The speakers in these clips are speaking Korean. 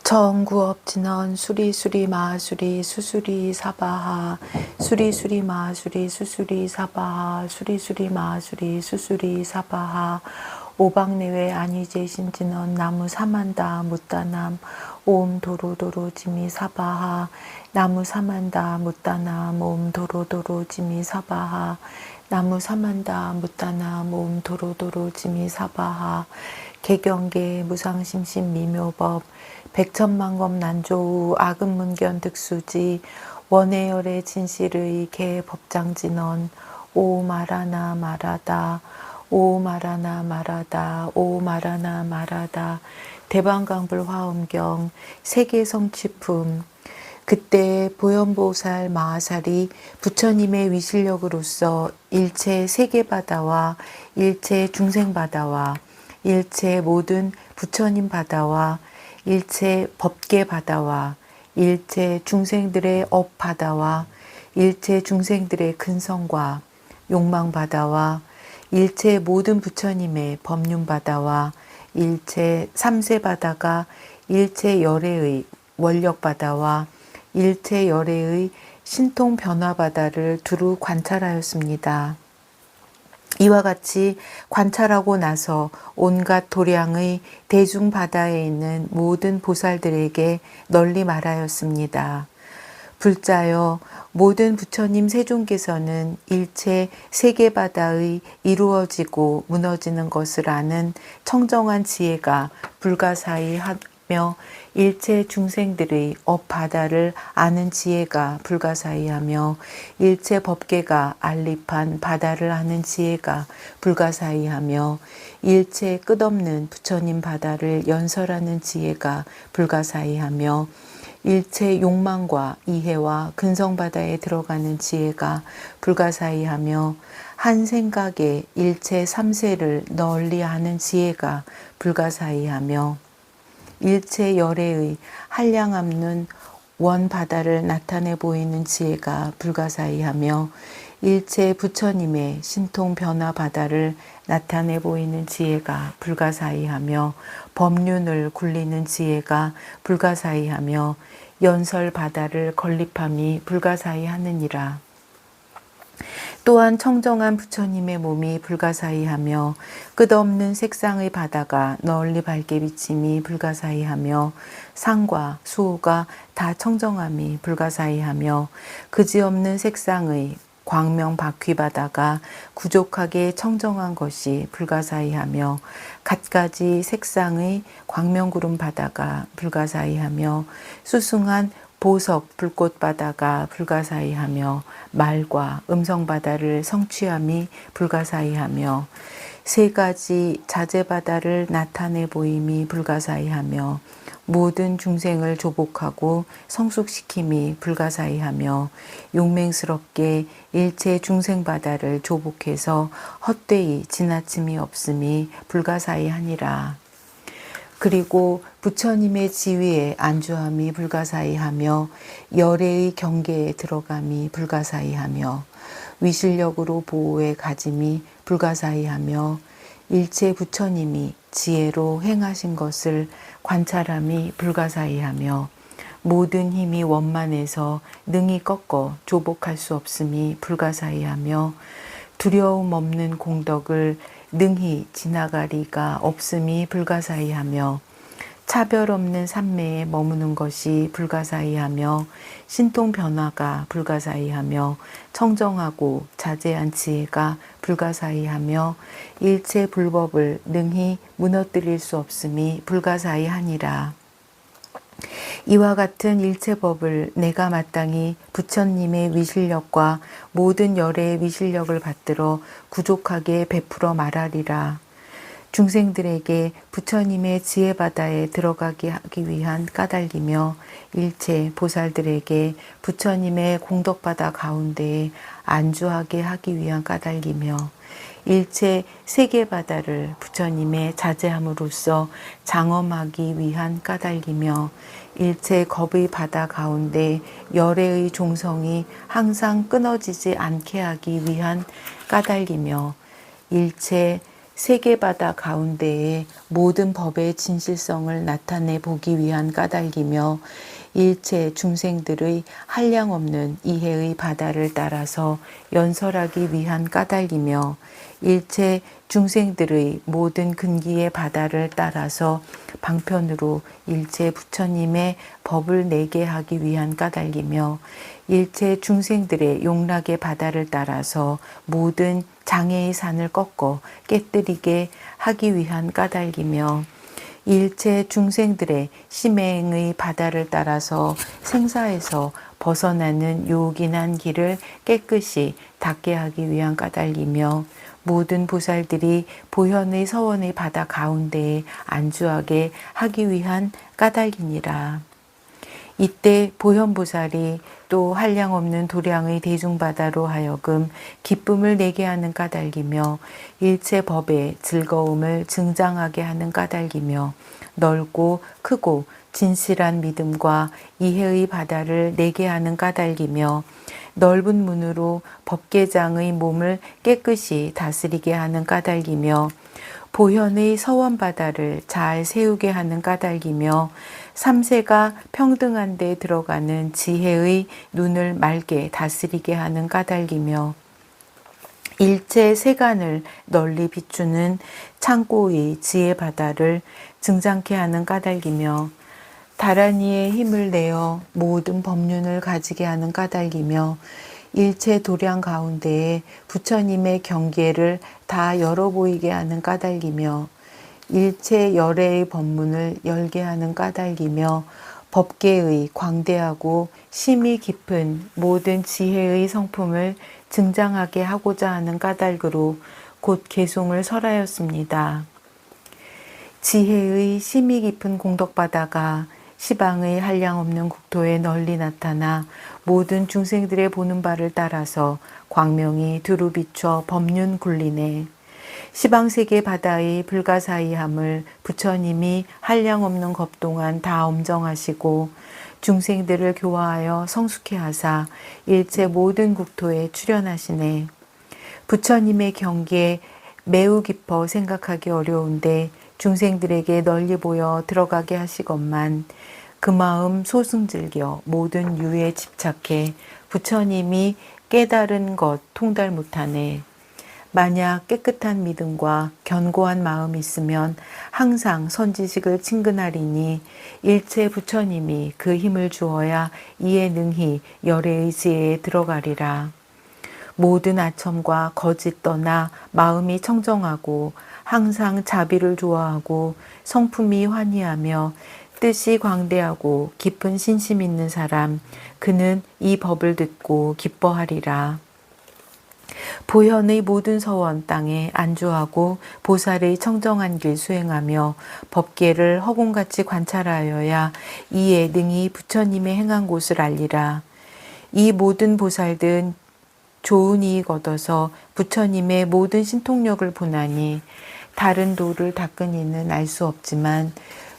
정구업진원 수리수리 마수리 수수리 사바하 수리수리 마수리 수수리 사바하 수리수리 마수리 수수리 사바하 오박내외 안위제신진원 나무 사만다 무따남 옴 도로도로 지미 사바하 나무 사만다 무따남 옴 도로도로 지미 사바하 나무 사만다 무따남 옴 도로도로 지미 사바하 개경계 무상심심 미묘법 백천만검 난조우 악은문견 득수지 원해열의 진실의 개법장진언 오 말하나 말하다 오 말하나 말하다 오 말하나 말하다 대방강불 화엄경 세계성취품 그때 보현보살 마하살이 부처님의 위실력으로서 일체 세계바다와 일체 중생바다와 일체 모든 부처님 바다와 일체 법계 바다와 일체 중생들의 업 바다와 일체 중생들의 근성과 욕망 바다와 일체 모든 부처님의 법륜 바다와 일체 삼세 바다가 일체 열애의 원력 바다와 일체 열애의 신통 변화 바다를 두루 관찰하였습니다. 이와 같이 관찰하고 나서 온갖 도량의 대중 바다에 있는 모든 보살들에게 널리 말하였습니다. 불자여 모든 부처님 세존께서는 일체 세계바다의 이루어지고 무너지는 것을 아는 청정한 지혜가 불가사의 하며 일체 중생들의 업바다를 아는 지혜가 불가사의하며 일체 법계가 알립한 바다를 아는 지혜가 불가사의하며 일체 끝없는 부처님 바다를 연설하는 지혜가 불가사의하며 일체 욕망과 이해와 근성바다에 들어가는 지혜가 불가사의하며 한 생각에 일체 삼세를 널리 아는 지혜가 불가사의하며 일체 열애의 한량없는 원바다를 나타내 보이는 지혜가 불가사의하며 일체 부처님의 신통 변화 바다를 나타내 보이는 지혜가 불가사의하며 법륜을 굴리는 지혜가 불가사의하며 연설 바다를 건립함이 불가사의하느니라. 또한 청정한 부처님의 몸이 불가사의하며 끝없는 색상의 바다가 널리 밝게 비침이 불가사의하며 상과 수호가 다 청정함이 불가사의하며 그지없는 색상의 광명 바퀴 바다가 구족하게 청정한 것이 불가사의하며 갖가지 색상의 광명구름 바다가 불가사의하며 수승한 보석 불꽃 바다가 불가사의하며 말과 음성 바다를 성취함이 불가사의하며 세 가지 자재 바다를 나타내 보임이 불가사의하며 모든 중생을 조복하고 성숙시킴이 불가사의하며 용맹스럽게 일체 중생 바다를 조복해서 헛되이 지나침이 없음이 불가사의하니라. 그리고 부처님의 지위에 안주함이 불가사의하며 열애의 경계에 들어감이 불가사의하며 위실력으로 보호에 가짐이 불가사의하며 일체 부처님이 지혜로 행하신 것을 관찰함이 불가사의하며 모든 힘이 원만해서 능히 꺾어 조복할 수 없음이 불가사의하며 두려움 없는 공덕을 능히 지나가리가 없음이 불가사의하며 차별 없는 삼매에 머무는 것이 불가사의하며 신통 변화가 불가사의하며 청정하고 자제한 지혜가 불가사의하며 일체 불법을 능히 무너뜨릴 수 없음이 불가사의하니라. 이와 같은 일체법을 내가 마땅히 부처님의 위실력과 모든 열애의 위실력을 받들어 구족하게 베풀어 말하리라. 중생들에게 부처님의 지혜바다에 들어가게 하기 위한 까닭이며 일체 보살들에게 부처님의 공덕바다 가운데에 안주하게 하기 위한 까닭이며 일체 세계바다를 부처님의 자제함으로써 장엄하기 위한 까닭이며 일체 겁의 바다 가운데 열애의 종성이 항상 끊어지지 않게 하기 위한 까닭이며 일체 세계 바다 가운데에 모든 법의 진실성을 나타내 보기 위한 까닭이며 일체 중생들의 한량없는 이해의 바다를 따라서 연설하기 위한 까닭이며 일체 중생들의 모든 근기의 바다를 따라서 방편으로 일체 부처님의 법을 내게 하기 위한 까닭이며 일체 중생들의 용락의 바다를 따라서 모든 장애의 산을 꺾어 깨뜨리게 하기 위한 까닭이며 일체 중생들의 심행의 바다를 따라서 생사에서 벗어나는 요긴한 길을 깨끗이 닦게 하기 위한 까닭이며 모든 보살들이 보현의 서원의 바다 가운데에 안주하게 하기 위한 까닭이니라. 이때 보현보살이 또 한량없는 도량의 대중바다로 하여금 기쁨을 내게 하는 까닭이며 일체 법의 즐거움을 증장하게 하는 까닭이며 넓고 크고 진실한 믿음과 이해의 바다를 내게 하는 까닭이며 넓은 문으로 법계장의 몸을 깨끗이 다스리게 하는 까닭이며 보현의 서원바다를 잘 세우게 하는 까닭이며 삼세가 평등한 데 들어가는 지혜의 눈을 맑게 다스리게 하는 까닭이며 일체 세간을 널리 비추는 창고의 지혜 바다를 증장케 하는 까닭이며 다라니의 힘을 내어 모든 법륜을 가지게 하는 까닭이며 일체 도량 가운데에 부처님의 경계를 다 열어 보이게 하는 까닭이며 일체 열애의 법문을 열게 하는 까닭이며 법계의 광대하고 심이 깊은 모든 지혜의 성품을 증장하게 하고자 하는 까닭으로 곧 개송을 설하였습니다. 지혜의 심이 깊은 공덕바다가 시방의 한량없는 국토에 널리 나타나 모든 중생들의 보는 바를 따라서 광명이 두루 비춰 법륜 굴리네. 시방세계 바다의 불가사의함을 부처님이 한량없는 겁 동안 다 엄정하시고 중생들을 교화하여 성숙해 하사 일체 모든 국토에 출현하시네. 부처님의 경계에 매우 깊어 생각하기 어려운데 중생들에게 널리 보여 들어가게 하시건만 그 마음 소승즐겨 모든 유에 집착해 부처님이 깨달은 것 통달 못하네. 만약 깨끗한 믿음과 견고한 마음이 있으면 항상 선지식을 친근하리니 일체 부처님이 그 힘을 주어야 이에 능히 열애의 지혜에 들어가리라. 모든 아첨과 거짓 떠나 마음이 청정하고 항상 자비를 좋아하고 성품이 환희하며 뜻이 광대하고 깊은 신심 있는 사람, 그는 이 법을 듣고 기뻐하리라. 보현의 모든 서원 땅에 안주하고 보살의 청정한 길 수행하며 법계를 허공같이 관찰하여야 이에 능히 부처님의 행한 곳을 알리라. 이 모든 보살들은 좋은 이익 얻어서 부처님의 모든 신통력을 보나니 다른 도를 닦은 이는 알 수 없지만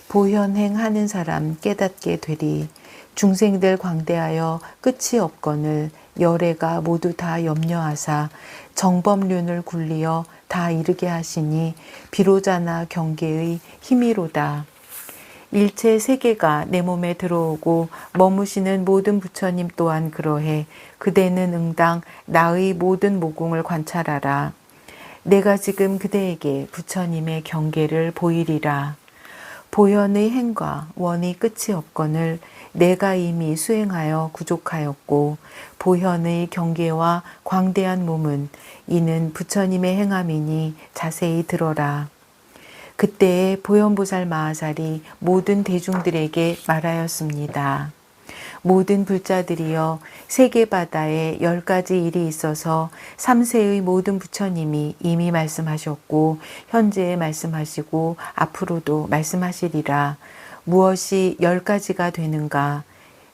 보현행하는 사람 깨닫게 되리. 중생들 광대하여 끝이 없거늘 열애가 모두 다 염려하사 정법륜을 굴리어 다 이르게 하시니 비로자나 경계의 힘이로다. 일체 세계가 내 몸에 들어오고 머무시는 모든 부처님 또한 그러해 그대는 응당 나의 모든 모공을 관찰하라. 내가 지금 그대에게 부처님의 경계를 보이리라. 보현의 행과 원이 끝이 없거늘 내가 이미 수행하여 구족하였고 보현의 경계와 광대한 몸은 이는 부처님의 행함이니 자세히 들어라. 그때에 보현보살 마하살이 모든 대중들에게 말하였습니다. 모든 불자들이여 세계바다에 10가지 일이 있어서 3세의 모든 부처님이 이미 말씀하셨고 현재 말씀하시고 앞으로도 말씀하시리라. 무엇이 10가지가 되는가?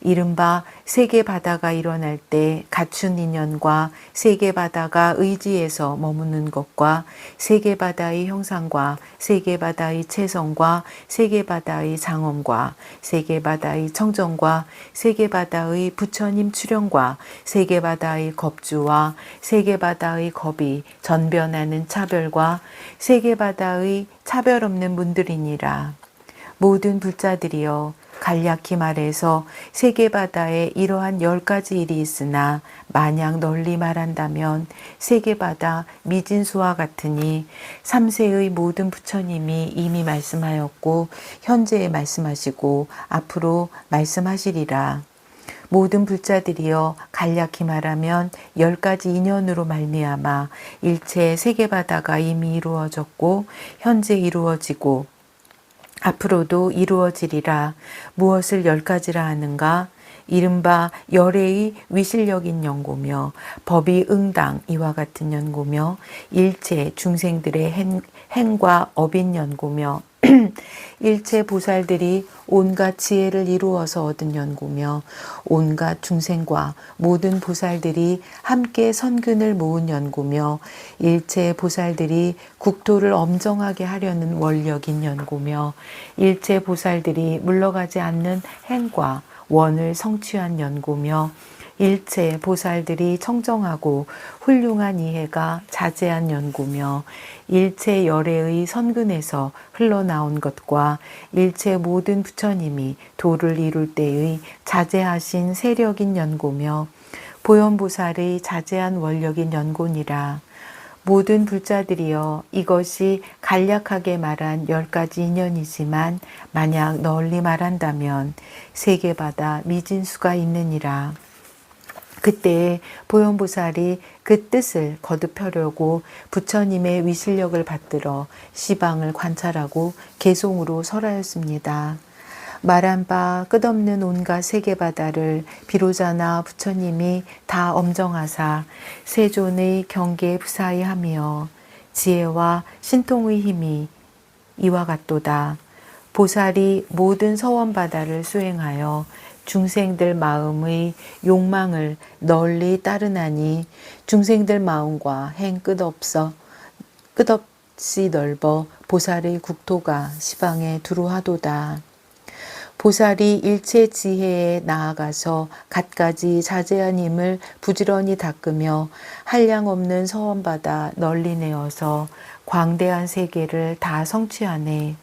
이른바 세계 바다가 일어날 때 갖춘 인연과 세계 바다가 의지에서 머무는 것과 세계 바다의 형상과 세계 바다의 체성과 세계 바다의 장엄과 세계 바다의 청정과 세계 바다의 부처님 출현과 세계 바다의 겁주와 세계 바다의 겁이 전변하는 차별과 세계 바다의 차별 없는 분들이니라. 모든 불자들이여 간략히 말해서 세계 바다에 이러한 10가지 일이 있으나 마냥 널리 말한다면 세계 바다 미진수와 같으니 3세의 모든 부처님이 이미 말씀하였고 현재 말씀하시고 앞으로 말씀하시리라. 모든 불자들이여 간략히 말하면 10가지 인연으로 말미암아 일체 세계 바다가 이미 이루어졌고 현재 이루어지고 앞으로도 이루어지리라. 무엇을 10가지라 하는가? 이른바 열애의 위실력인 연고며 법이 응당 이와 같은 연고며 일체 중생들의 행과 업인 연고며 일체 보살들이 온갖 지혜를 이루어서 얻은 연고며 온갖 중생과 모든 보살들이 함께 선근을 모은 연고며 일체 보살들이 국토를 엄정하게 하려는 원력인 연고며 일체 보살들이 물러가지 않는 행과 원을 성취한 연고며 일체 보살들이 청정하고 훌륭한 이해가 자제한 연고며 일체 열애의 선근에서 흘러나온 것과 일체 모든 부처님이 도를 이룰 때의 자제하신 세력인 연고며 보현보살의 자제한 원력인 연고니라. 모든 불자들이여 이것이 간략하게 말한 10가지 인연이지만 만약 널리 말한다면 세계바다 미진수가 있느니라. 그때에 보현보살이 그 뜻을 거듭하려고 부처님의 위실력을 받들어 시방을 관찰하고 개송으로 설하였습니다. 말한 바 끝없는 온갖 세계바다를 비로자나 부처님이 다 엄정하사 세존의 경계에 부사이하며 지혜와 신통의 힘이 이와 같도다. 보살이 모든 서원바다를 수행하여 중생들 마음의 욕망을 널리 따르나니 중생들 마음과 행 끝없이 넓어 보살의 국토가 시방에 두루하도다. 보살이 일체 지혜에 나아가서 갖가지 자제한 힘을 부지런히 닦으며 한량없는 서원바다 널리 내어서 광대한 세계를 다 성취하네.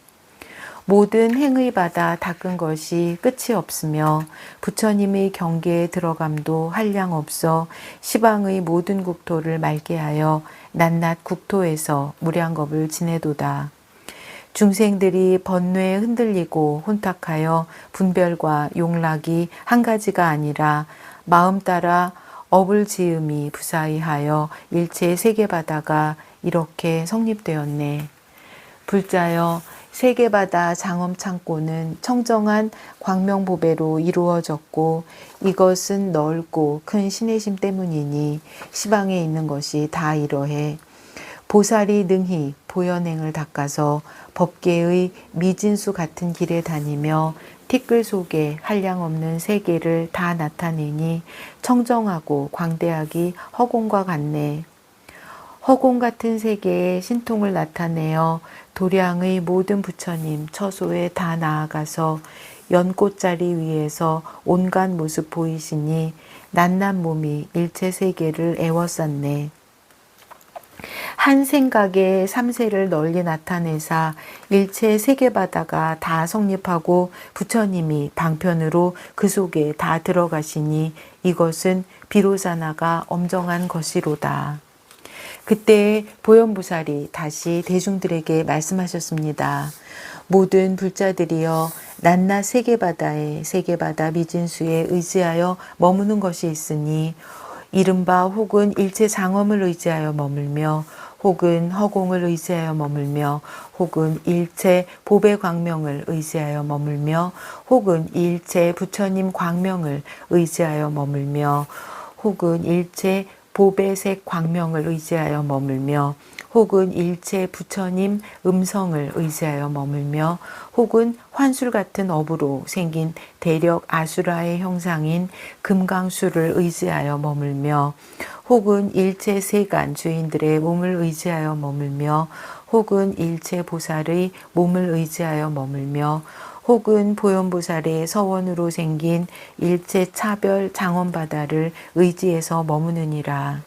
모든 행의 바다 닦은 것이 끝이 없으며 부처님의 경계에 들어감도 한량 없어 시방의 모든 국토를 맑게 하여 낱낱 국토에서 무량겁을 지내도다. 중생들이 번뇌에 흔들리고 혼탁하여 분별과 용락이 한 가지가 아니라 마음 따라 업을 지음이 부사이하여 일체 세계바다가 이렇게 성립되었네. 불자여 세계바다 장엄창고는 청정한 광명보배로 이루어졌고 이것은 넓고 큰 신의심 때문이니 시방에 있는 것이 다 이러해. 보살이 능히 보현행을 닦아서 법계의 미진수 같은 길에 다니며 티끌 속에 한량없는 세계를 다 나타내니 청정하고 광대하기 허공과 같네. 허공 같은 세계에 신통을 나타내어 도량의 모든 부처님 처소에 다 나아가서 연꽃자리 위에서 온갖 모습 보이시니 낱낱 몸이 일체 세계를 애워쌌네. 한 생각에 삼세를 널리 나타내사 일체 세계바다가 다 성립하고 부처님이 방편으로 그 속에 다 들어가시니 이것은 비로자나가 엄정한 것이로다. 그때 보현보살이 다시 대중들에게 말씀하셨습니다. 모든 불자들이여 낱낱 세계바다에 세계바다 미진수에 의지하여 머무는 것이 있으니 이른바 혹은 일체 장엄을 의지하여 머물며 혹은 허공을 의지하여 머물며 혹은 일체 보배 광명을 의지하여 머물며 혹은 일체 부처님 광명을 의지하여 머물며 혹은 일체 보배색 광명을 의지하여 머물며 혹은 일체 부처님 음성을 의지하여 머물며 혹은 환술 같은 업으로 생긴 대력 아수라의 형상인 금강수를 의지하여 머물며 혹은 일체 세간 주인들의 몸을 의지하여 머물며 혹은 일체 보살의 몸을 의지하여 머물며 혹은 보현보살의 서원으로 생긴 일체 차별 장원바다를 의지해서 머무느니라.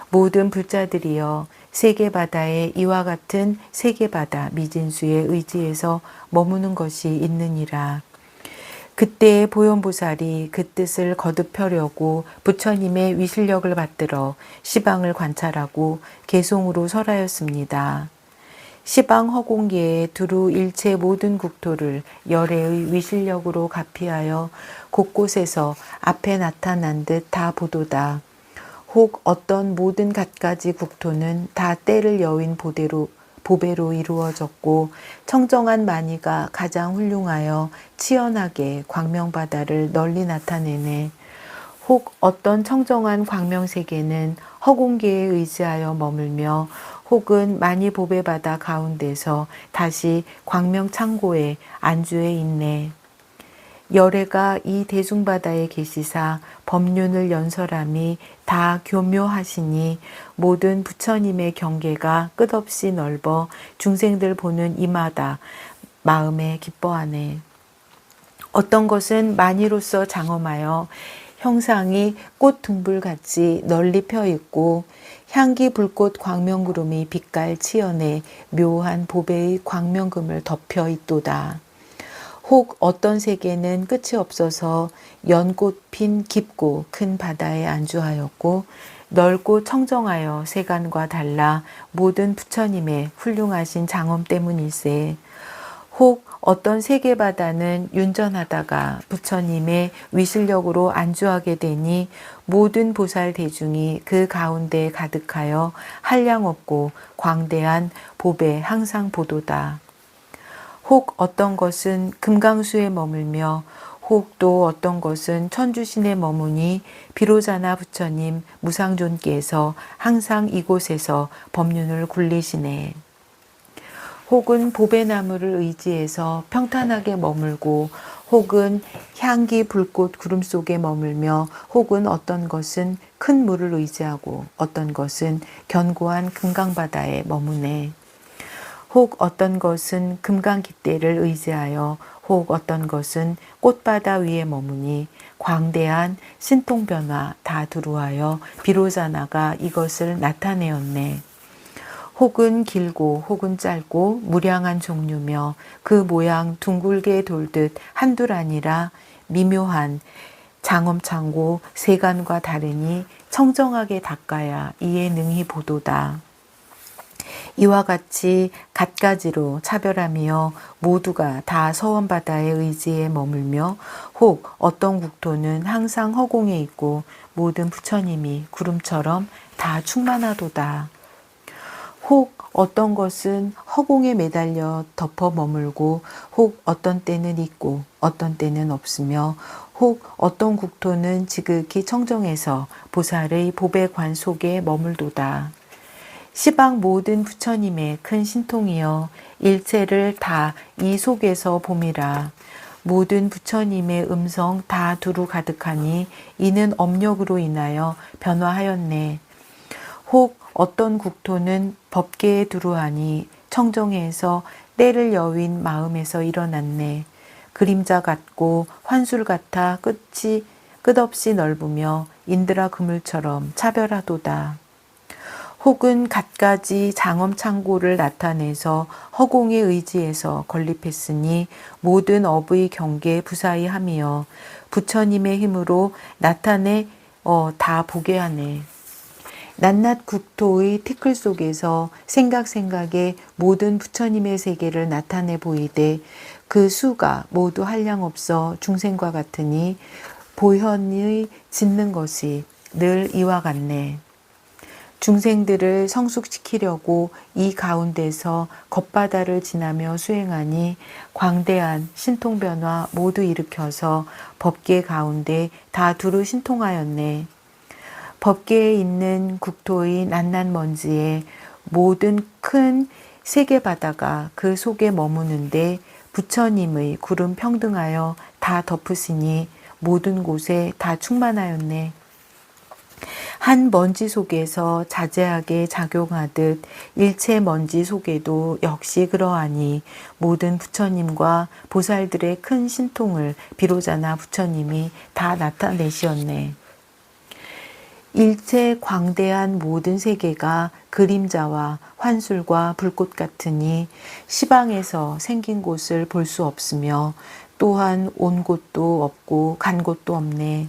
모든 불자들이여 세계바다에 이와 같은 세계바다 미진수에 의지해서 머무는 것이 있느니라. 그때 보현보살이 그 뜻을 거듭하려고 부처님의 위실력을 받들어 시방을 관찰하고 개송으로 설하였습니다. 시방 허공계에 두루 일체 모든 국토를 열애의 위실력으로 가피하여 곳곳에서 앞에 나타난 듯 다 보도다. 혹 어떤 모든 갖가지 국토는 다 때를 여윈 보배로 이루어졌고 청정한 마니가 가장 훌륭하여 치연하게 광명바다를 널리 나타내네. 혹 어떤 청정한 광명세계는 허공계에 의지하여 머물며 혹은 많이 보배바다 가운데서 다시 광명창고에 안주해 있네. 열애가 이 대중바다에 계시사 법륜을 연설함이 다 교묘하시니 모든 부처님의 경계가 끝없이 넓어 중생들 보는 이마다 마음에 기뻐하네. 어떤 것은 많이로서 장엄하여 형상이 꽃 둥불같이 널리 펴 있고 향기 불꽃 광명구름이 빛깔 치연에 묘한 보배의 광명금을 덮여 있도다. 혹 어떤 세계는 끝이 없어서 연꽃 핀 깊고 큰 바다에 안주하였고 넓고 청정하여 세간과 달라 모든 부처님의 훌륭하신 장엄 때문일세. 혹 어떤 세계바다는 윤전하다가 부처님의 위실력으로 안주하게 되니 모든 보살 대중이 그 가운데 가득하여 한량없고 광대한 보배 항상 보도다. 혹 어떤 것은 금강수에 머물며 혹 또 어떤 것은 천주신에 머무니 비로자나 부처님 무상존께서 항상 이곳에서 법륜을 굴리시네. 혹은 보배나무를 의지해서 평탄하게 머물고 혹은 향기 불꽃 구름 속에 머물며 혹은 어떤 것은 큰 물을 의지하고 어떤 것은 견고한 금강바다에 머무네. 혹 어떤 것은 금강깃대를 의지하여 혹 어떤 것은 꽃바다 위에 머무니 광대한 신통변화 다 두루하여 비로자나가 이것을 나타내었네. 혹은 길고 혹은 짧고 무량한 종류며 그 모양 둥글게 돌듯 한둘 아니라 미묘한 장엄창고 세간과 다르니 청정하게 닦아야 이에 능히 보도다. 이와 같이 갖가지로 차별하며 모두가 다 서원바다의 의지에 머물며 혹 어떤 국토는 항상 허공에 있고 모든 부처님이 구름처럼 다 충만하도다. 혹 어떤 것은 허공에 매달려 덮어 머물고 혹 어떤 때는 있고 어떤 때는 없으며 혹 어떤 국토는 지극히 청정해서 보살의 보배관 속에 머물도다. 시방 모든 부처님의 큰 신통이여 일체를 다 이 속에서 봄이라. 모든 부처님의 음성 다 두루 가득하니 이는 업력으로 인하여 변화하였네. 혹 어떤 국토는 법계에 두루하니 청정해서 때를 여윈 마음에서 일어났네. 그림자 같고 환술 같아 끝없이 넓으며 인드라 그물처럼 차별하도다. 혹은 갖가지 장엄창고를 나타내서 허공에 의지해서 건립했으니 모든 업의 경계 부사히 함이여 부처님의 힘으로 나타내 다 보게 하네. 낱낱 국토의 티끌 속에서 생각에 모든 부처님의 세계를 나타내 보이되 그 수가 모두 한량없어 중생과 같으니 보현의 짓는 것이 늘 이와 같네. 중생들을 성숙시키려고 이 가운데서 겉바다를 지나며 수행하니 광대한 신통변화 모두 일으켜서 법계 가운데 다 두루 신통하였네. 법계에 있는 국토의 낱낱 먼지에 모든 큰 세계 바다가 그 속에 머무는데 부처님의 구름 평등하여 다 덮으시니 모든 곳에 다 충만하였네. 한 먼지 속에서 자제하게 작용하듯 일체 먼지 속에도 역시 그러하니 모든 부처님과 보살들의 큰 신통을 비로자나 부처님이 다 나타내시었네. 일체 광대한 모든 세계가 그림자와 환술과 불꽃 같으니 시방에서 생긴 곳을 볼 수 없으며 또한 온 곳도 없고 간 곳도 없네.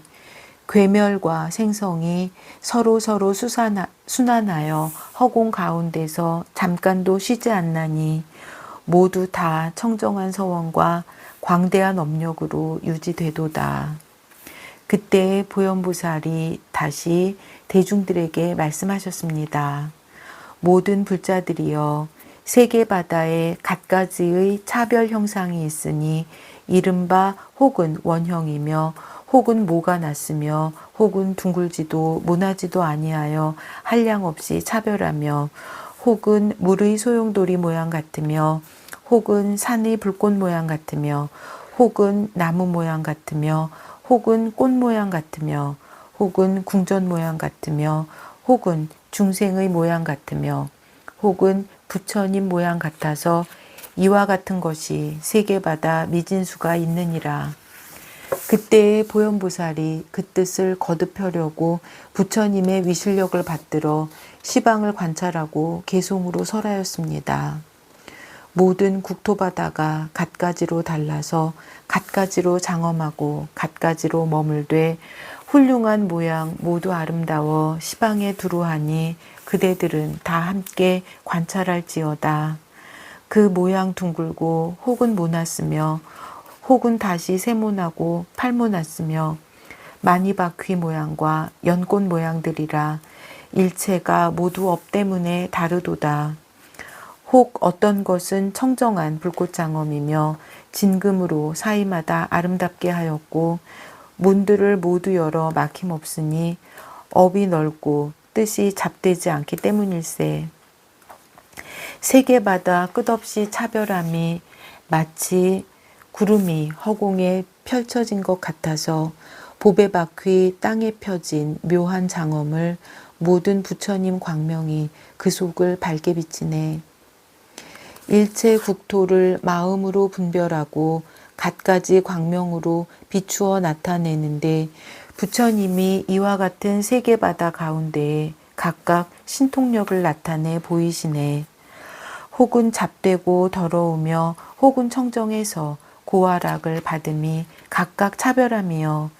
괴멸과 생성이 서로 순환하여 허공 가운데서 잠깐도 쉬지 않나니 모두 다 청정한 서원과 광대한 업력으로 유지되도다. 그때 보현보살이 다시 대중들에게 말씀하셨습니다. 모든 불자들이여 세계 바다에 갖가지의 차별 형상이 있으니 이른바 혹은 원형이며 혹은 모가 났으며 혹은 둥글지도 모나지도 아니하여 한량없이 차별하며 혹은 물의 소용돌이 모양 같으며 혹은 산의 불꽃 모양 같으며 혹은 나무 모양 같으며 혹은 꽃 모양 같으며 혹은 궁전 모양 같으며 혹은 중생의 모양 같으며 혹은 부처님 모양 같아서 이와 같은 것이 세계바다 미진수가 있느니라. 그때의 보현보살이 그 뜻을 거듭하려고 부처님의 위실력을 받들어 시방을 관찰하고 개송으로 설하였습니다. 모든 국토바다가 갖가지로 달라서 갖가지로 장엄하고 갖가지로 머물되 훌륭한 모양 모두 아름다워 시방에 두루하니 그대들은 다 함께 관찰할지어다. 그 모양 둥글고 혹은 모났으며 혹은 다시 세모나고 팔모났으며 마니바퀴 모양과 연꽃 모양들이라 일체가 모두 업 때문에 다르도다. 혹 어떤 것은 청정한 불꽃장엄이며 진금으로 사이마다 아름답게 하였고 문들을 모두 열어 막힘없으니 업이 넓고 뜻이 잡되지 않기 때문일세. 세계바다 끝없이 차별함이 마치 구름이 허공에 펼쳐진 것 같아서 보배바퀴 땅에 펴진 묘한 장엄을 모든 부처님 광명이 그 속을 밝게 비치네. 일체 국토를 마음으로 분별하고 갖가지 광명으로 비추어 나타내는데 부처님이 이와 같은 세계바다 가운데에 각각 신통력을 나타내 보이시네. 혹은 잡되고 더러우며 혹은 청정해서 고화락을 받음이 각각 차별하며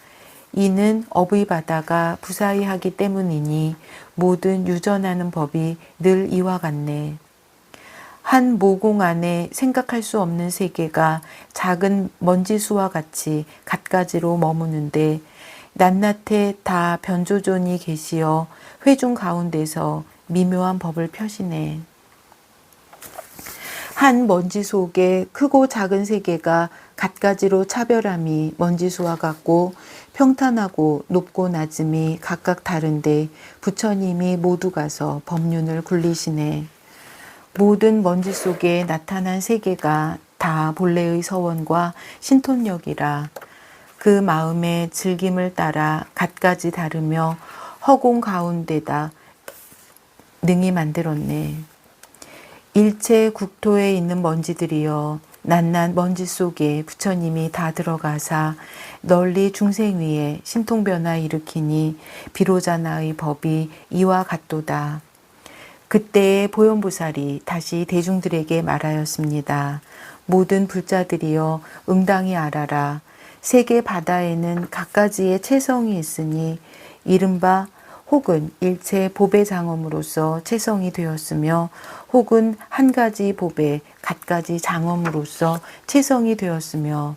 이는 업의 바다가 부사이하기 때문이니 모든 유전하는 법이 늘 이와 같네. 한 모공 안에 생각할 수 없는 세계가 작은 먼지수와 같이 갖가지로 머무는데 낱낱에 다 변조존이 계시어 회중 가운데서 미묘한 법을 펴시네. 한 먼지 속에 크고 작은 세계가 갖가지로 차별함이 먼지수와 같고 평탄하고 높고 낮음이 각각 다른데 부처님이 모두 가서 법륜을 굴리시네. 모든 먼지 속에 나타난 세계가 다 본래의 서원과 신통력이라 그 마음의 즐김을 따라 갖가지 다르며 허공 가운데다 능히 만들었네. 일체 국토에 있는 먼지들이여 낱낱 먼지 속에 부처님이 다 들어가사 널리 중생 위에 신통변화 일으키니 비로자나의 법이 이와 같도다. 그때에 보현보살이 다시 대중들에게 말하였습니다. 모든 불자들이여 응당히 알아라. 세계 바다에는 갖가지의 체성이 있으니 이른바 혹은 일체 보배 장엄으로서 체성이 되었으며 혹은 한 가지 보배 갖가지 장엄으로서 체성이 되었으며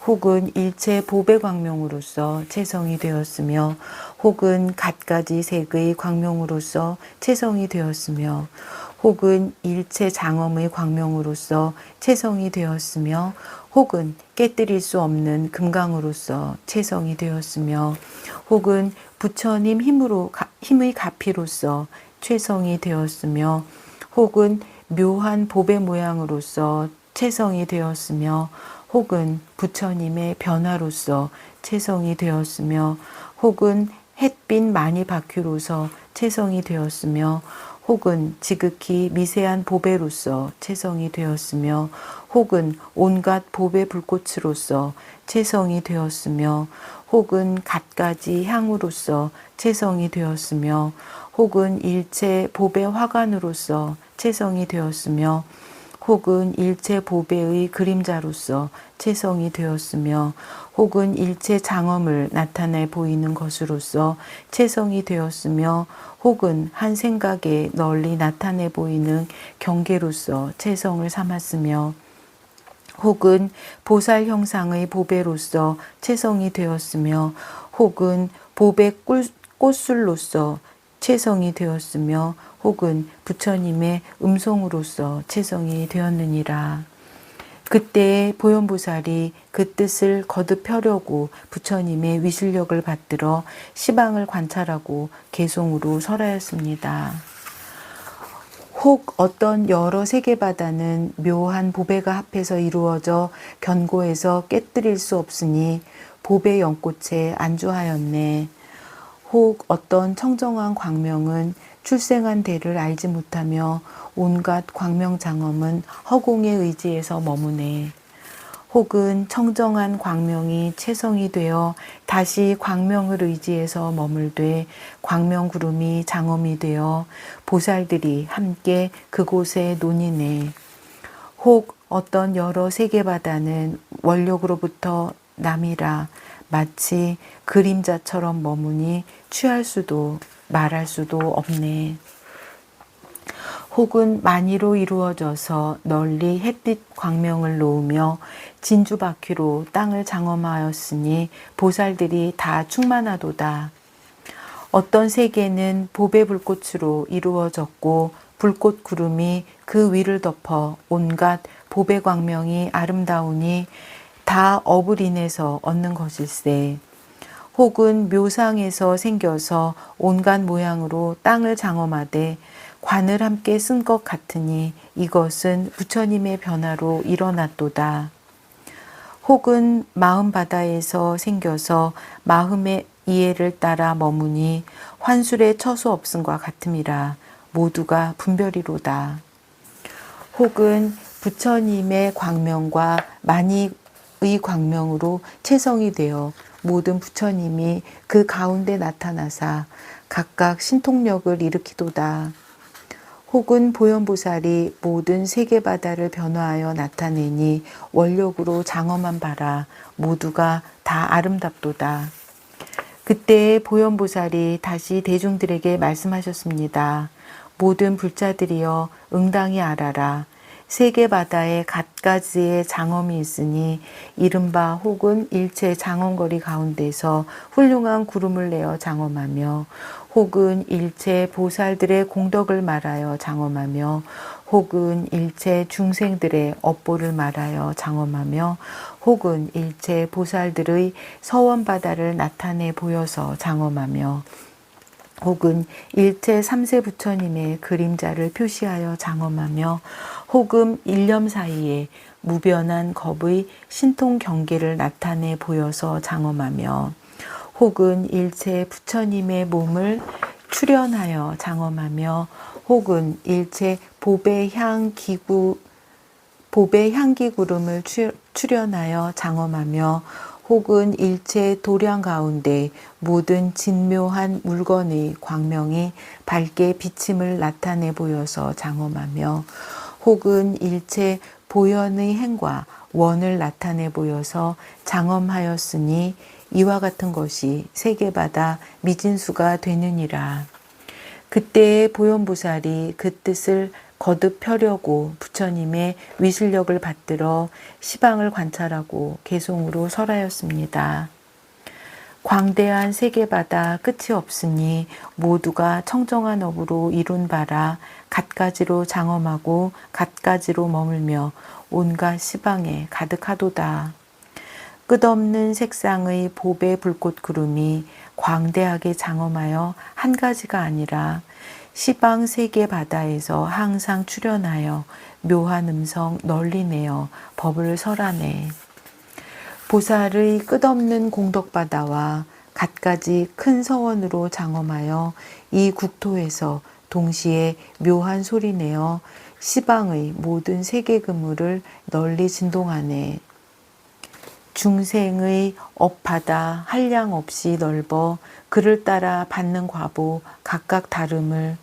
혹은 일체 보배 광명으로서 체성이 되었으며 혹은 갖가지 색의 광명으로서 체성이 되었으며 혹은 일체 장엄의 광명으로서 체성이 되었으며 혹은 깨뜨릴 수 없는 금강으로서 체성이 되었으며 혹은 부처님 힘의 가피로서 체성이 되었으며 혹은 묘한 보배 모양으로서 채성이 되었으며 혹은 부처님의 변화로서 채성이 되었으며 혹은 햇빛 많이 바퀴로서 채성이 되었으며 혹은 지극히 미세한 보배로서 채성이 되었으며 혹은 온갖 보배 불꽃으로서 채성이 되었으며 혹은 갖가지 향으로서 채성이 되었으며 혹은 일체 보배 화관으로서 채성이 되었으며 혹은 일체 보배의 그림자로서 채성이 되었으며 혹은 일체 장엄을 나타내 보이는 것으로서 채성이 되었으며 혹은 한 생각에 널리 나타내 보이는 경계로서 채성을 삼았으며 혹은 보살 형상의 보배로서 채성이 되었으며 혹은 보배 꽃술로서 채성이 되었으며 혹은 부처님의 음성으로서 채성이 되었느니라. 그때에 보현보살이 그 뜻을 거듭 펴려고 부처님의 위실력을 받들어 시방을 관찰하고 개송으로 설하였습니다. 혹 어떤 여러 세계바다는 묘한 보배가 합해서 이루어져 견고해서 깨뜨릴 수 없으니 보배 연꽃에 안주하였네. 혹 어떤 청정한 광명은 출생한 대를 알지 못하며 온갖 광명장엄은 허공의 의지에서 머무네. 혹은 청정한 광명이 채성이 되어 다시 광명을 의지해서 머물되 광명구름이 장엄이 되어 보살들이 함께 그곳에 논이네. 혹 어떤 여러 세계바다는 원력으로부터 남이라 마치 그림자처럼 머무니 취할 수도 말할 수도 없네. 혹은 만이로 이루어져서 널리 햇빛 광명을 놓으며 진주바퀴로 땅을 장엄하였으니 보살들이 다 충만하도다. 어떤 세계는 보배 불꽃으로 이루어졌고 불꽃 구름이 그 위를 덮어 온갖 보배 광명이 아름다우니 다 업을 인해서 얻는 것일세. 혹은 묘상에서 생겨서 온갖 모양으로 땅을 장엄하되 관을 함께 쓴 것 같으니 이것은 부처님의 변화로 일어났도다. 혹은 마음 바다에서 생겨서 마음의 이해를 따라 머무니 환술의 처수 없음과 같음이라 모두가 분별이로다. 혹은 부처님의 광명과 만이의 광명으로 채성이 되어 모든 부처님이 그 가운데 나타나사 각각 신통력을 일으키도다. 혹은 보현보살이 모든 세계바다를 변화하여 나타내니 원력으로 장엄한 바라 모두가 다 아름답도다. 그때에 보현보살이 다시 대중들에게 말씀하셨습니다. 모든 불자들이여 응당히 알아라. 세계바다에 갖가지의 장엄이 있으니 이른바 혹은 일체 장엄거리 가운데서 훌륭한 구름을 내어 장엄하며 혹은 일체 보살들의 공덕을 말하여 장엄하며 혹은 일체 중생들의 업보를 말하여 장엄하며 혹은 일체 보살들의 서원바다를 나타내 보여서 장엄하며 혹은 일체 삼세 부처님의 그림자를 표시하여 장엄하며 혹은 일념 사이에 무변한 겁의 신통 경계를 나타내 보여서 장엄하며 혹은 일체 부처님의 몸을 출현하여 장엄하며 혹은 일체 보배 향기 구름을 출현하여 장엄하며 혹은 일체 도량 가운데 모든 진묘한 물건의 광명이 밝게 비침을 나타내 보여서 장엄하며 혹은 일체 보현의 행과 원을 나타내 보여서 장엄하였으니 이와 같은 것이 세계바다 미진수가 되느니라. 그때에 보현보살이 그 뜻을 거듭 펴려고 부처님의 위실력을 받들어 시방을 관찰하고 개송으로 설하였습니다. 광대한 세계바다 끝이 없으니 모두가 청정한 업으로 이룬 바라 갖가지로 장엄하고 갖가지로 머물며 온갖 시방에 가득하도다. 끝없는 색상의 보배 불꽃 구름이 광대하게 장엄하여 한 가지가 아니라 시방 세계 바다에서 항상 출현하여 묘한 음성 널리 내어 법을 설하네. 보살의 끝없는 공덕바다와 갖가지 큰 서원으로 장엄하여 이 국토에서 동시에 묘한 소리 내어 시방의 모든 세계 그물을 널리 진동하네. 중생의 업바다 한량 없이 넓어 그를 따라 받는 과보 각각 다름을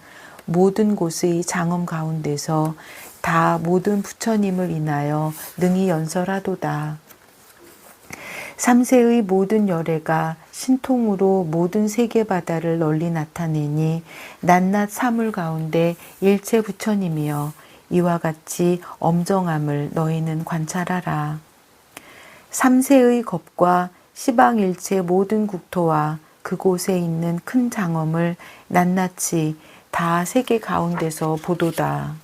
모든 곳의 장엄 가운데서 다 모든 부처님을 인하여 능히 연설하도다. 삼세의 모든 열애가 신통으로 모든 세계 바다를 널리 나타내니 낱낱 사물 가운데 일체 부처님이여 이와 같이 엄정함을 너희는 관찰하라. 삼세의 겁과 시방일체 모든 국토와 그곳에 있는 큰 장엄을 낱낱이 다 세계 가운데서 보도다.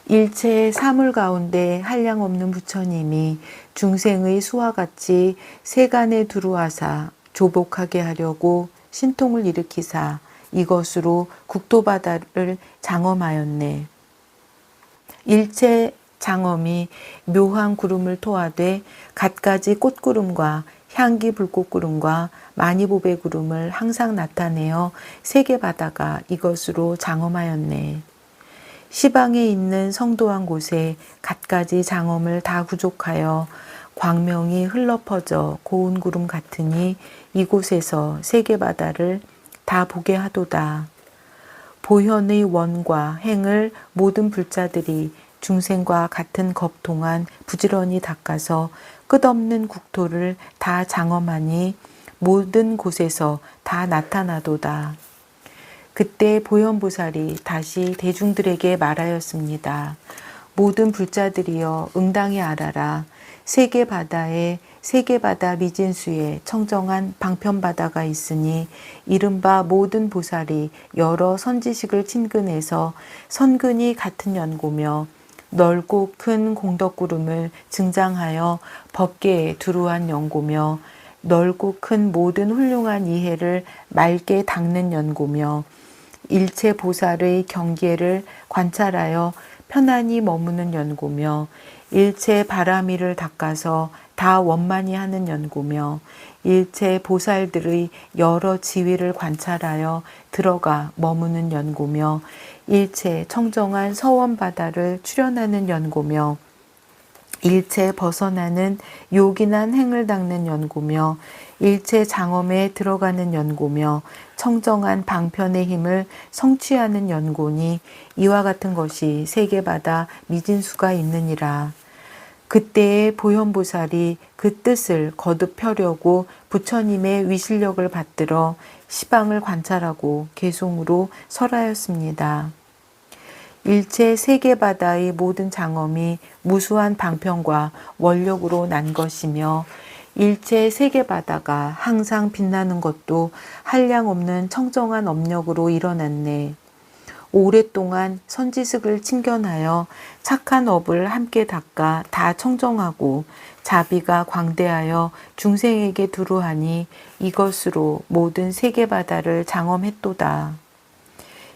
일체 사물 가운데 한량없는 부처님이 중생의 수와 같이 세간에 두루하사 조복하게 하려고 신통을 일으키사 이것으로 국토바다를 장엄하였네. 일체 장엄이 묘한 구름을 토하되 갖가지 꽃구름과 향기 불꽃구름과 마니보배 구름을 항상 나타내어 세계 바다가 이것으로 장엄하였네. 시방에 있는 성도한 곳에 갖가지 장엄을 다 구족하여 광명이 흘러 퍼져 고운 구름 같으니 이곳에서 세계 바다를 다 보게 하도다. 보현의 원과 행을 모든 불자들이 중생과 같은 겁 동안 부지런히 닦아서 끝없는 국토를 다 장엄하니 모든 곳에서 다 나타나도다. 그때 보현보살이 다시 대중들에게 말하였습니다. 모든 불자들이여 응당히 알아라. 세계 바다에 세계 바다 미진수에 청정한 방편바다가 있으니 이른바 모든 보살이 여러 선지식을 친근해서 선근이 같은 연고며 넓고 큰 공덕구름을 증장하여 법계에 두루한 연고며 넓고 큰 모든 훌륭한 이해를 맑게 닦는 연고며 일체 보살의 경계를 관찰하여 편안히 머무는 연고며 일체 바라미를 닦아서 다 원만히 하는 연고며 일체 보살들의 여러 지위를 관찰하여 들어가 머무는 연고며 일체 청정한 서원바다를 출현하는 연고며 일체 벗어나는 요긴한 행을 닦는 연고며 일체 장엄에 들어가는 연고며 청정한 방편의 힘을 성취하는 연고니 이와 같은 것이 세계바다 미진수가 있느니라. 그때에 보현보살이 그 뜻을 거듭 펴려고 부처님의 위실력을 받들어 시방을 관찰하고 개송으로 설하였습니다. 일체 세계바다의 모든 장엄이 무수한 방편과 원력으로 난 것이며 일체 세계바다가 항상 빛나는 것도 한량없는 청정한 업력으로 일어났네. 오랫동안 선지식을 친견하여 착한 업을 함께 닦아 다 청정하고 자비가 광대하여 중생에게 두루하니 이것으로 모든 세계바다를 장엄했도다.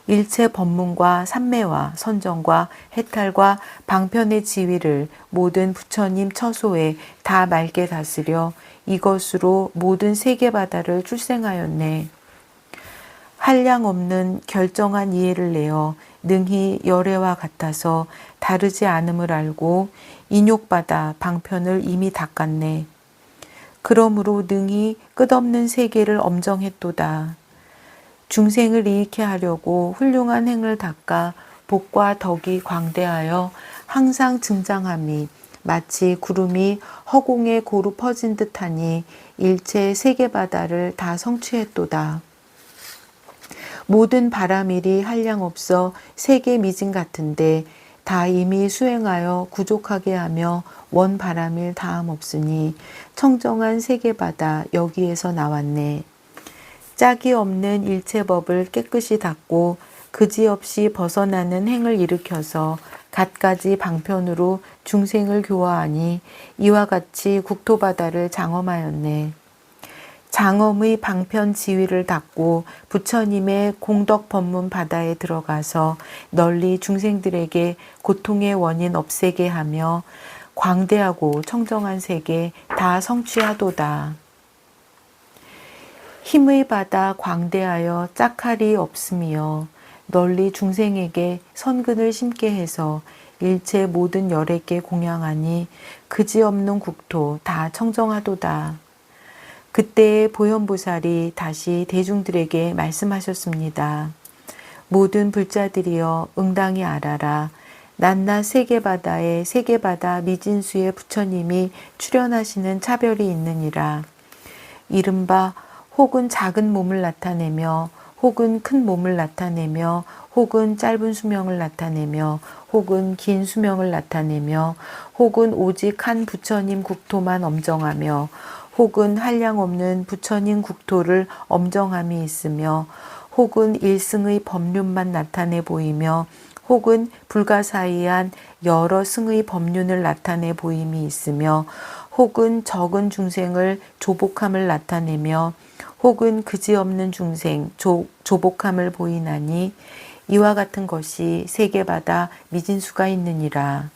일체 법문과 삼매와 선정과 해탈과 방편의 지위를 모든 부처님 처소에 다 맑게 다스려 이것으로 모든 세계바다를 출생하였네. 한량없는 결정한 이해를 내어 능히 열애와 같아서 다르지 않음을 알고 인욕바다 방편을 이미 닦았네. 그러므로 능히 끝없는 세계를 엄정했도다. 중생을 이익해 하려고 훌륭한 행을 닦아 복과 덕이 광대하여 항상 증장함이 마치 구름이 허공에 고루 퍼진 듯하니 일체 세계바다를 다 성취했도다. 모든 바라밀이 한량없어 세계 미진 같은데 다 이미 수행하여 구족하게 하며 원 바라밀 다함 없으니 청정한 세계바다 여기에서 나왔네. 짝이 없는 일체법을 깨끗이 닦고 그지없이 벗어나는 행을 일으켜서 갖가지 방편으로 중생을 교화하니 이와 같이 국토바다를 장엄하였네. 장엄의 방편 지위를 닫고 부처님의 공덕 법문 바다에 들어가서 널리 중생들에게 고통의 원인 없애게 하며 광대하고 청정한 세계 다 성취하도다. 힘의 바다 광대하여 짝할이 없으며 널리 중생에게 선근을 심게 해서 일체 모든 열애께 공양하니 그지없는 국토 다 청정하도다. 그때의 보현보살이 다시 대중들에게 말씀하셨습니다. 모든 불자들이여 응당히 알아라. 낮낮 세계바다에 세계바다 미진수의 부처님이 출현하시는 차별이 있느니라. 이른바 혹은 작은 몸을 나타내며 혹은 큰 몸을 나타내며 혹은 짧은 수명을 나타내며 혹은 긴 수명을 나타내며 혹은 오직 한 부처님 국토만 엄정하며 혹은 한량없는 부처님 국토를 엄정함이 있으며 혹은 일승의 법륜만 나타내 보이며 혹은 불가사의한 여러 승의 법륜을 나타내 보임이 있으며 혹은 적은 중생을 조복함을 나타내며 혹은 그지없는 중생 조복함을 보이나니 이와 같은 것이 세계바다 미진수가 있느니라.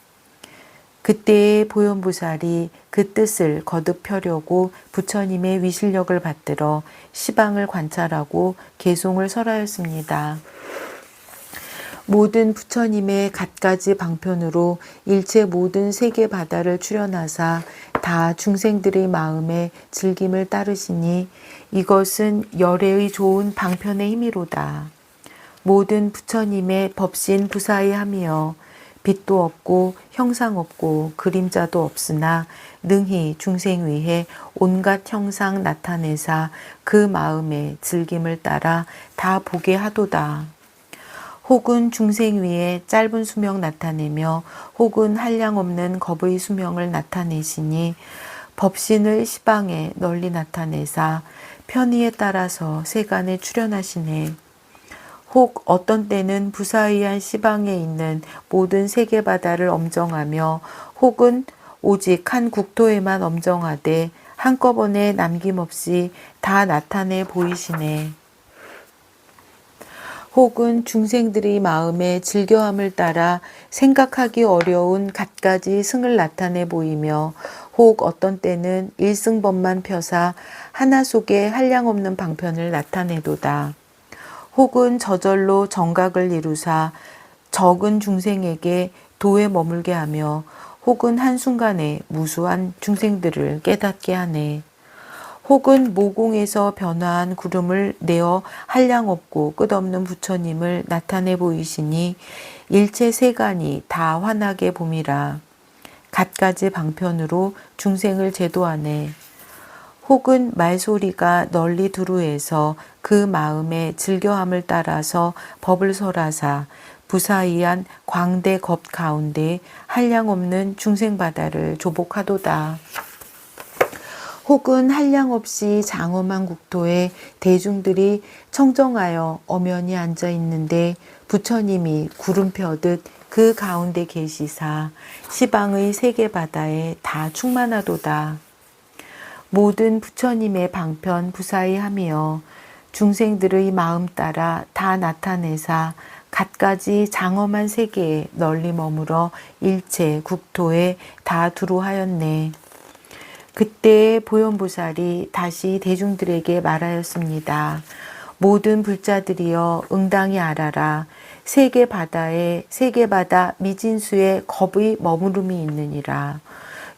그때의 보현보살이 그 뜻을 거듭 펴려고 부처님의 위실력을 받들어 시방을 관찰하고 개송을 설하였습니다. 모든 부처님의 갖가지 방편으로 일체 모든 세계 바다를 출현하사 다 중생들의 마음에 즐김을 따르시니 이것은 열애의 좋은 방편의 힘이로다. 모든 부처님의 법신 부사의함이여 빛도 없고 형상 없고 그림자도 없으나 능히 중생 위해 온갖 형상 나타내사 그 마음에 즐김을 따라 다 보게 하도다. 혹은 중생 위에 짧은 수명 나타내며 혹은 한량없는 겁의 수명을 나타내시니 법신을 시방에 널리 나타내사 편의에 따라서 세간에 출현하시네. 혹 어떤 때는 부사의한 시방에 있는 모든 세계바다를 엄정하며 혹은 오직 한 국토에만 엄정하되 한꺼번에 남김없이 다 나타내 보이시네. 혹은 중생들의 마음에 즐겨함을 따라 생각하기 어려운 갖가지 승을 나타내 보이며 혹 어떤 때는 일승법만 펴사 하나 속에 한량없는 방편을 나타내도다. 혹은 저절로 정각을 이루사 적은 중생에게 도에 머물게 하며 혹은 한순간에 무수한 중생들을 깨닫게 하네. 혹은 모공에서 변화한 구름을 내어 한량없고 끝없는 부처님을 나타내 보이시니 일체 세간이 다 환하게 봄이라. 갖가지 방편으로 중생을 제도하네. 혹은 말소리가 널리 두루해서 그 마음에 즐겨함을 따라서 법을 설하사 부사의한 광대 겁 가운데 한량없는 중생바다를 조복하도다. 혹은 한량없이 장엄한 국토에 대중들이 청정하여 엄연히 앉아 있는데 부처님이 구름 펴듯 그 가운데 계시사 시방의 세계바다에 다 충만하도다. 모든 부처님의 방편 부사의함이여 중생들의 마음 따라 다 나타내사 갖가지 장엄한 세계에 널리 머물어 일체 국토에 다 두루하였네. 그때의 보현보살이 다시 대중들에게 말하였습니다. 모든 불자들이여 응당히 알아라. 세계바다에 세계바다 미진수의 겁의 머무름이 있느니라.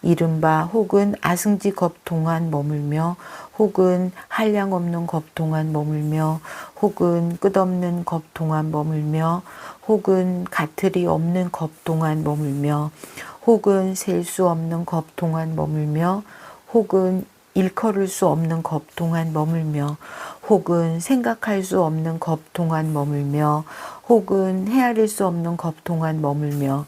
이른바 혹은 아승지 겁 동안 머물며 혹은 한량없는 겁 동안 머물며 혹은 끝없는 겁 동안 머물며 혹은 가틀이 없는 겁 동안 머물며 혹은 셀 수 없는 겁 동안 머물며 혹은 일컬을 수 없는 겁 동안 머물며 혹은 생각할 수 없는 겁 동안 머물며 혹은 헤아릴 수 없는 겁 동안 머물며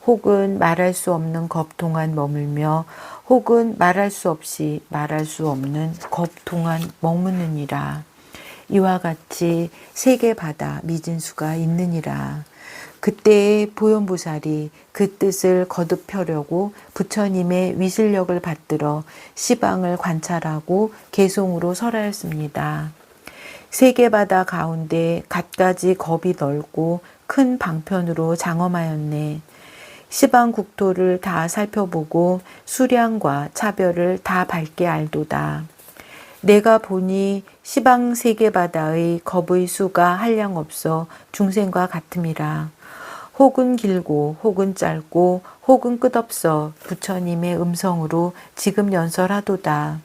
혹은 말할 수 없는 겁 동안 머물며 혹은 말할 수 없이 말할 수 없는 겁 동안 머무느니라. 이와 같이 세계 바다 미진수가 있느니라. 그때의 보현보살이 그 뜻을 거듭 펴려고 부처님의 위실력을 받들어 시방을 관찰하고 개송으로 설하였습니다. 세계바다 가운데 갖가지 겁이 넓고 큰 방편으로 장엄하였네. 시방 국토를 다 살펴보고 수량과 차별을 다 밝게 알도다. 내가 보니 시방 세계바다의 겁의 수가 한량 없어 중생과 같음이라. 혹은 길고 혹은 짧고 혹은 끝없어 부처님의 음성으로 지금 연설하도다.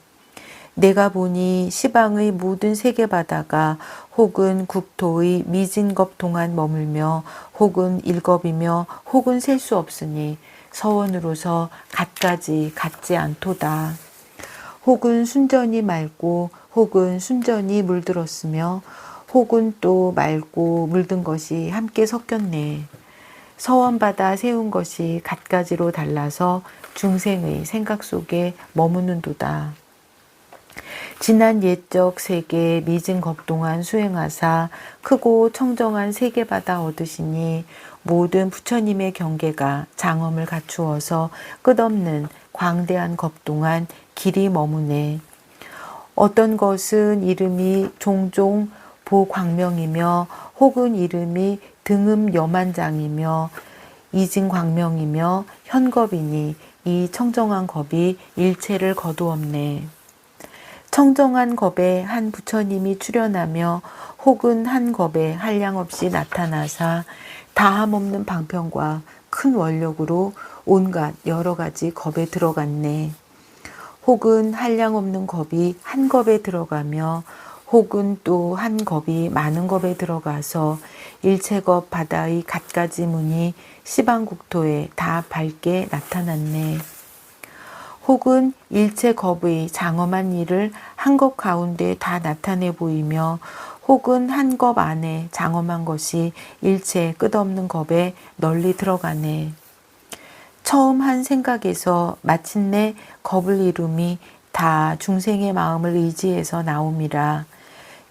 내가 보니 시방의 모든 세계바다가 혹은 국토의 미진겁 동안 머물며 혹은 일겁이며 혹은 셀 수 없으니 서원으로서 갖가지 같지 않도다. 혹은 순전히 맑고 혹은 순전히 물들었으며 혹은 또 맑고 물든 것이 함께 섞였네. 서원바다 세운 것이 갖가지로 달라서 중생의 생각 속에 머무는도다. 지난 옛적 세계 미진 겁동안 수행하사 크고 청정한 세계바다 얻으시니 모든 부처님의 경계가 장엄을 갖추어서 끝없는 광대한 겁동안 길이 머무네. 어떤 것은 이름이 종종 보광명이며 혹은 이름이 등음 여만장이며 이진광명이며 현겁이니 이 청정한 겁이 일체를 거두었네. 청정한 겁에 한 부처님이 출현하며 혹은 한 겁에 한량없이 나타나사 다함없는 방편과 큰 원력으로 온갖 여러 가지 겁에 들어갔네. 혹은 한량없는 겁이 한 겁에 들어가며 혹은 또 한 겁이 많은 겁에 들어가서 일체겁 바다의 갖가지 문이 시방국토에 다 밝게 나타났네. 혹은 일체 겁의 장엄한 일을 한 겁 가운데 다 나타내 보이며 혹은 한 겁 안에 장엄한 것이 일체 끝없는 겁에 널리 들어가네. 처음 한 생각에서 마침내 겁을 이룸이 다 중생의 마음을 의지해서 나옴이라.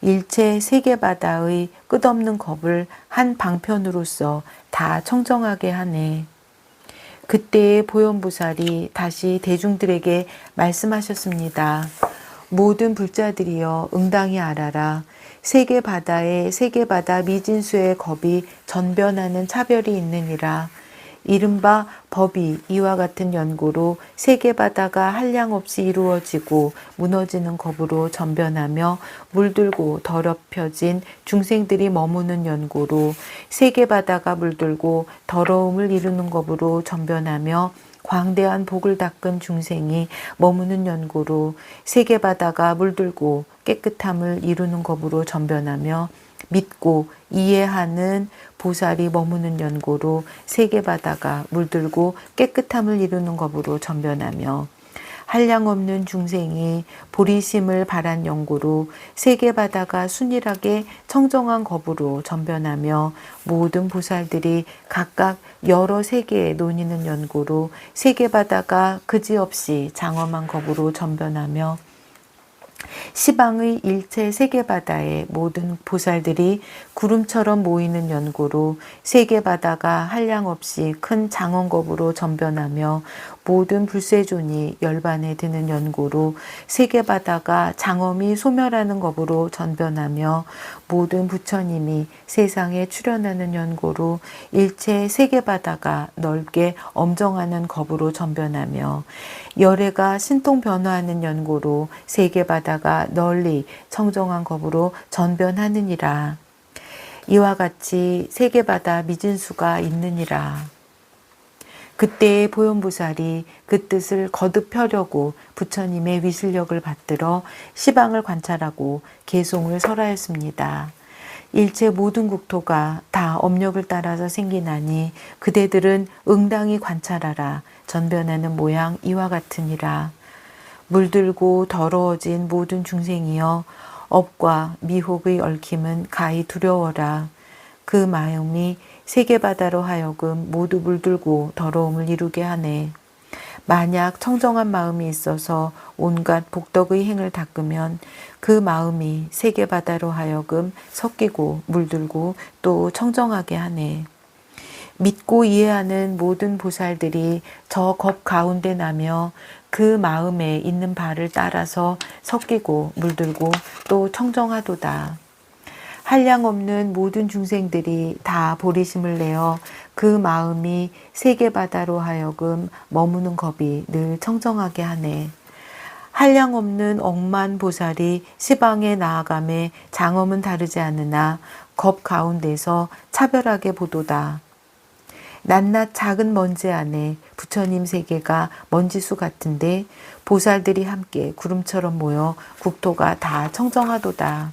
일체 세계바다의 끝없는 겁을 한 방편으로서 다 청정하게 하네. 그때의 보현보살이 다시 대중들에게 말씀하셨습니다. 모든 불자들이여 응당히 알아라. 세계바다에 세계바다 미진수의 겁이 전변하는 차별이 있느니라. 이른바 법이 이와 같은 연고로 세계바다가 한량없이 이루어지고 무너지는 겁으로 전변하며 물들고 더럽혀진 중생들이 머무는 연고로 세계바다가 물들고 더러움을 이루는 겁으로 전변하며 광대한 복을 닦은 중생이 머무는 연고로 세계바다가 물들고 깨끗함을 이루는 겁으로 전변하며 믿고 이해하는 보살이 머무는 연고로 세계바다가 물들고 깨끗함을 이루는 겁으로 전변하며 한량없는 중생이 보리심을 바란 연고로 세계바다가 순일하게 청정한 겁으로 전변하며 모든 보살들이 각각 여러 세계에 논이는 연고로 세계바다가 그지없이 장엄한 겁으로 전변하며 시방의 일체 세계바다에 모든 보살들이 구름처럼 모이는 연고로 세계바다가 한량없이 큰 장엄겁으로 전변하며 모든 불세존이 열반에 드는 연고로 세계바다가 장엄이 소멸하는 겁으로 전변하며 모든 부처님이 세상에 출현하는 연고로 일체 세계바다가 넓게 엄정하는 겁으로 전변하며 열애가 신통 변화하는 연고로 세계바다가 널리 청정한 겁으로 전변하느니라. 이와 같이 세계바다 미진수가 있느니라. 그때의 보현보살이 그 뜻을 거듭 펴려고 부처님의 위실력을 받들어 시방을 관찰하고 개송을 설하였습니다. 일체 모든 국토가 다 업력을 따라서 생기나니 그대들은 응당히 관찰하라. 전변하는 모양 이와 같으니라. 물들고 더러워진 모든 중생이여 업과 미혹의 얽힘은 가히 두려워라. 그 마음이 세계바다로 하여금 모두 물들고 더러움을 이루게 하네. 만약 청정한 마음이 있어서 온갖 복덕의 행을 닦으면 그 마음이 세계바다로 하여금 섞이고 물들고 또 청정하게 하네. 믿고 이해하는 모든 보살들이 저 겁 가운데 나며 그 마음에 있는 바를 따라서 섞이고 물들고 또 청정하도다. 한량없는 모든 중생들이 다 보리심을 내어 그 마음이 세계바다로 하여금 머무는 겁이 늘 청정하게 하네. 한량없는 억만 보살이 시방에 나아감에 장엄은 다르지 않으나 겁 가운데서 차별하게 보도다. 낱낱 작은 먼지 안에 부처님 세계가 먼지수 같은데 보살들이 함께 구름처럼 모여 국토가 다 청정하도다.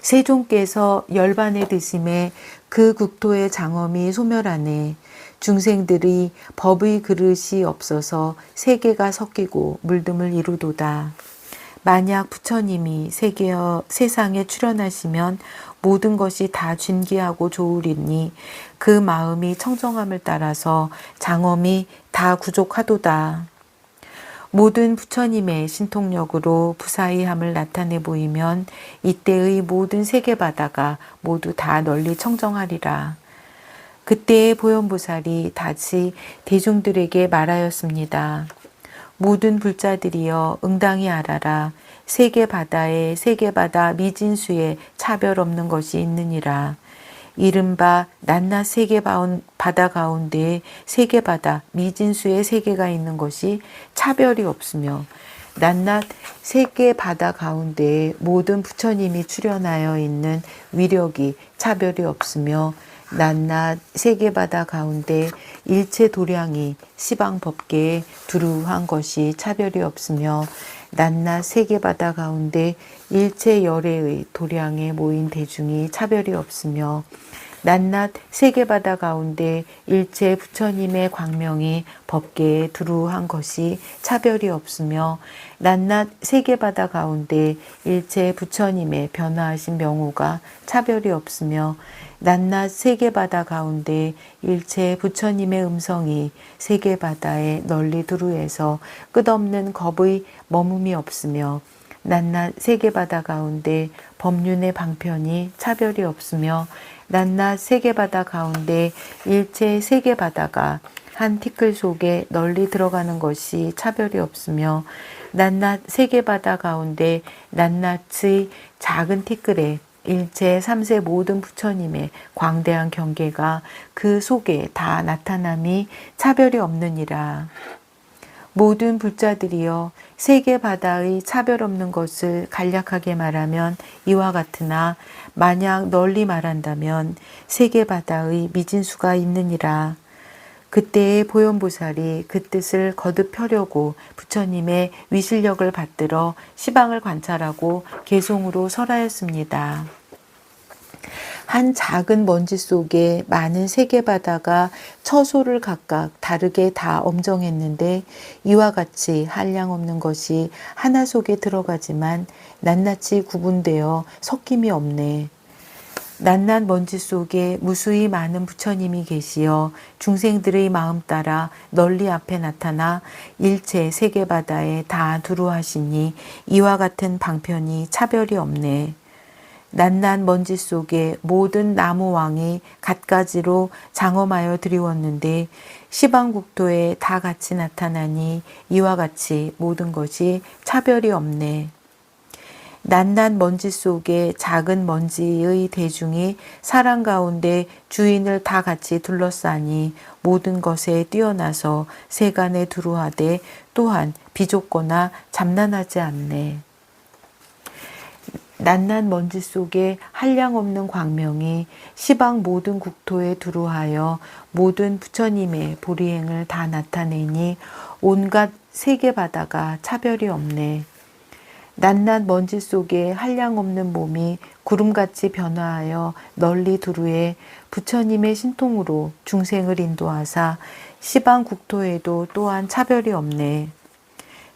세존께서 열반에 드심에 그 국토의 장엄이 소멸하네. 중생들이 법의 그릇이 없어서 세계가 섞이고 물듦을 이루도다. 만약 부처님이 세상에 출현하시면 모든 것이 다 진귀하고 좋으리니 그 마음이 청정함을 따라서 장엄이 다 구족하도다. 모든 부처님의 신통력으로 부사의함을 나타내 보이면 이때의 모든 세계바다가 모두 다 널리 청정하리라. 그때의 보현보살이 다시 대중들에게 말하였습니다. 모든 불자들이여 응당히 알아라. 세계바다에 세계바다 미진수에 차별 없는 것이 있느니라. 이른바 낱낱 세계바다 가운데 세계바다 미진수의 세계가 있는 것이 차별이 없으며 낱낱 세계바다 가운데 모든 부처님이 출현하여 있는 위력이 차별이 없으며 낱낱 세계바다 가운데 일체 도량이 시방법계에 두루한 것이 차별이 없으며 낱낱 세계바다 가운데 일체 열애의 도량에 모인 대중이 차별이 없으며 낱낱 세계바다 가운데 일체 부처님의 광명이 법계에 두루한 것이 차별이 없으며 낱낱 세계바다 가운데 일체 부처님의 변화하신 명호가 차별이 없으며 낱낱 세계바다 가운데 일체 부처님의 음성이 세계바다에 널리 두루해서 끝없는 겁의 머뭅이 없으며 낱낱 세계바다 가운데 법륜의 방편이 차별이 없으며 낱낱 세계바다 가운데 일체 세계바다가 한 티끌 속에 널리 들어가는 것이 차별이 없으며 낱낱 세계바다 가운데 낱낱의 작은 티끌에 일체 삼세 모든 부처님의 광대한 경계가 그 속에 다 나타남이 차별이 없느니라. 모든 불자들이여 세계바다의 차별 없는 것을 간략하게 말하면 이와 같으나 만약 널리 말한다면 세계바다의 미진수가 있느니라. 그때의 보현보살이 그 뜻을 거듭 펴려고 부처님의 위실력을 받들어 시방을 관찰하고 개송으로 설하였습니다. 한 작은 먼지 속에 많은 세계바다가 처소를 각각 다르게 다 엄정했는데 이와 같이 한량없는 것이 하나 속에 들어가지만 낱낱이 구분되어 섞임이 없네. 낱낱 먼지 속에 무수히 많은 부처님이 계시어 중생들의 마음 따라 널리 앞에 나타나 일체 세계바다에 다 두루하시니 이와 같은 방편이 차별이 없네. 낱낱 먼지 속에 모든 나무왕이 갖가지로 장엄하여 드리웠는데 시방국토에 다 같이 나타나니 이와 같이 모든 것이 차별이 없네. 낱낱 먼지 속에 작은 먼지의 대중이 사람 가운데 주인을 다 같이 둘러싸니 모든 것에 뛰어나서 세간에 두루하되 또한 비좁거나 잠난하지 않네. 낱낱 먼지 속에 한량없는 광명이 시방 모든 국토에 두루하여 모든 부처님의 보리행을 다 나타내니 온갖 세계바다가 차별이 없네. 낱낱 먼지 속에 한량없는 몸이 구름같이 변화하여 널리 두루해 부처님의 신통으로 중생을 인도하사 시방 국토에도 또한 차별이 없네.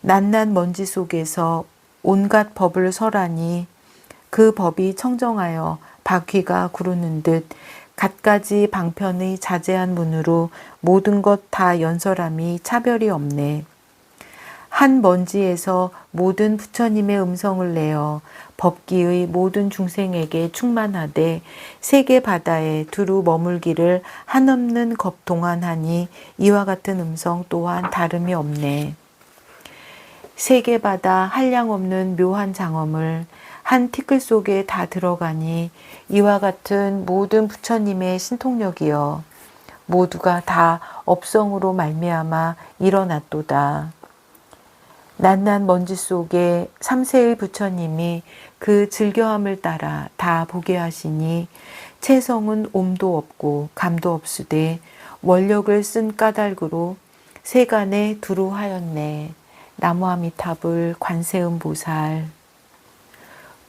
낱낱 먼지 속에서 온갖 법을 설하니 그 법이 청정하여 바퀴가 구르는 듯 갖가지 방편의 자제한 문으로 모든 것 다 연설함이 차별이 없네. 한 먼지에서 모든 부처님의 음성을 내어 법기의 모든 중생에게 충만하되 세계 바다에 두루 머물기를 한없는 동안하니 이와 같은 음성 또한 다름이 없네. 세계 바다 한량없는 묘한 장엄을 한 티끌 속에 다 들어가니 이와 같은 모든 부처님의 신통력이여 모두가 다 업성으로 말미암아 일어났도다. 낱낱 먼지 속에 삼세의 부처님이 그 즐겨함을 따라 다 보게 하시니 채성은 옴도 없고 감도 없으되 원력을 쓴 까닭으로 세간에 두루 하였네. 나무아미타불 관세음보살.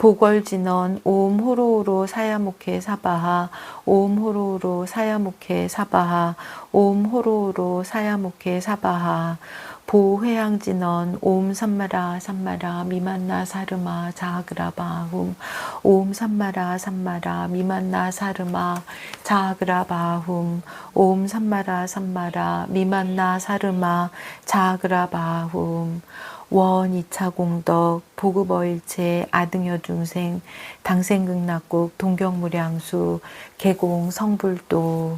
보궐진언 오음 호로호로 사야목해 사바하 오음 호로호로 사야목해 사바하 오음 호로호로 사야목해 사바하 보회양진언 오음 삼마라 삼마라 미만나 사르마 자그라바훔 오음 삼마라 삼마라 미만나 사르마 자그라바훔 오음 삼마라 삼마라 미만나 사르마 자그라바훔 원 2차 공덕 보급어일체 아등여 중생 당생극락국 동경무량수 개공 성불도